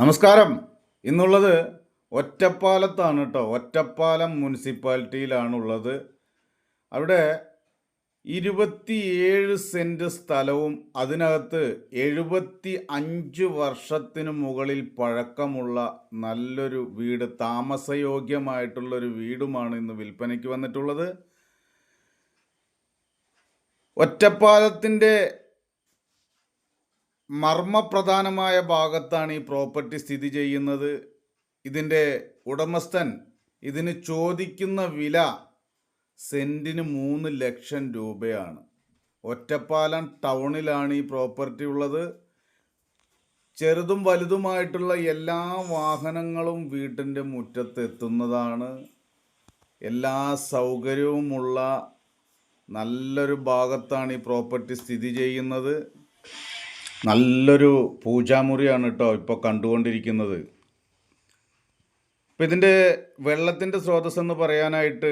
നമസ്കാരം. ഇന്നുള്ളത് ഒറ്റപ്പാലത്താണ് കേട്ടോ. ഒറ്റപ്പാലം മുനിസിപ്പാലിറ്റിയിലാണുള്ളത്. അവിടെ 27 സെൻറ്റ് സ്ഥലവും അതിനകത്ത് 75 വർഷത്തിന് മുകളിൽ പഴക്കമുള്ള നല്ലൊരു വീട്, താമസയോഗ്യമായിട്ടുള്ളൊരു വീടുമാണ് ഇന്ന് വിൽപ്പനയ്ക്ക് വന്നിട്ടുള്ളത്. ഒറ്റപ്പാലത്തിൻ്റെ മർമ്മപ്രധാനമായ ഭാഗത്താണ് ഈ പ്രോപ്പർട്ടി സ്ഥിതി ചെയ്യുന്നത്. ഇതിൻ്റെ ഉടമസ്ഥൻ ഇതിന് ചോദിക്കുന്ന വില സെൻറ്റിന് 3 ലക്ഷം രൂപയാണ്. ഒറ്റപ്പാലം ടൗണിലാണ് ഈ പ്രോപ്പർട്ടി ഉള്ളത്. ചെറുതും വലുതുമായിട്ടുള്ള എല്ലാ വാഹനങ്ങളും വീട്ടിൻ്റെ മുറ്റത്ത് എത്തുന്നതാണ്. എല്ലാ സൗകര്യവുമുള്ള നല്ലൊരു ഭാഗത്താണ് ഈ പ്രോപ്പർട്ടി സ്ഥിതി ചെയ്യുന്നത്. നല്ലൊരു പൂജാമുറിയാണ് കേട്ടോ ഇപ്പോൾ കണ്ടുകൊണ്ടിരിക്കുന്നത്. ഇപ്പം ഇതിൻ്റെ വെള്ളത്തിൻ്റെ സ്രോതസ് എന്ന് പറയാനായിട്ട്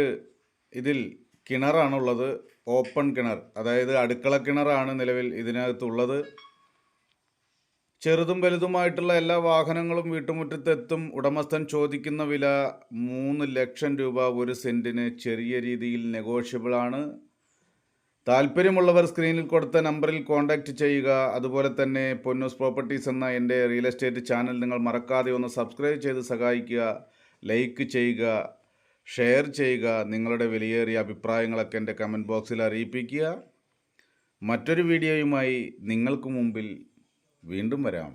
ഇതിൽ കിണറാണുള്ളത്. ഓപ്പൺ കിണർ, അതായത് അടുക്കള കിണറാണ് നിലവിൽ ഇതിനകത്തുള്ളത്. ചെറുതും വലുതുമായിട്ടുള്ള എല്ലാ വാഹനങ്ങളും വീട്ടുമുറ്റത്തെത്തും. ഉടമസ്ഥൻ ചോദിക്കുന്ന വില 3 ലക്ഷം രൂപ. 1 സെൻറ്റിന് ചെറിയ രീതിയിൽ നെഗോഷ്യബിളാണ്. താല്പര്യമുള്ളവർ സ്ക്രീനിൽ കൊടുത്ത നമ്പറിൽ കോൺടാക്റ്റ് ചെയ്യുക. അതുപോലെ തന്നെ പൊന്നൂസ് പ്രോപ്പർട്ടീസ് എന്ന എൻ്റെ റിയൽ എസ്റ്റേറ്റ് ചാനൽ നിങ്ങൾ മറക്കാതെ ഒന്ന് സബ്സ്ക്രൈബ് ചെയ്ത് സഹായിക്കുക. ലൈക്ക് ചെയ്യുക, ഷെയർ ചെയ്യുക. നിങ്ങളുടെ വിലയേറിയ അഭിപ്രായങ്ങളൊക്കെ എൻ്റെ കമൻറ്റ് ബോക്സിൽ അറിയിപ്പിക്കുക. മറ്റൊരു വീഡിയോയുമായി നിങ്ങൾക്ക് മുമ്പിൽ വീണ്ടും വരാം.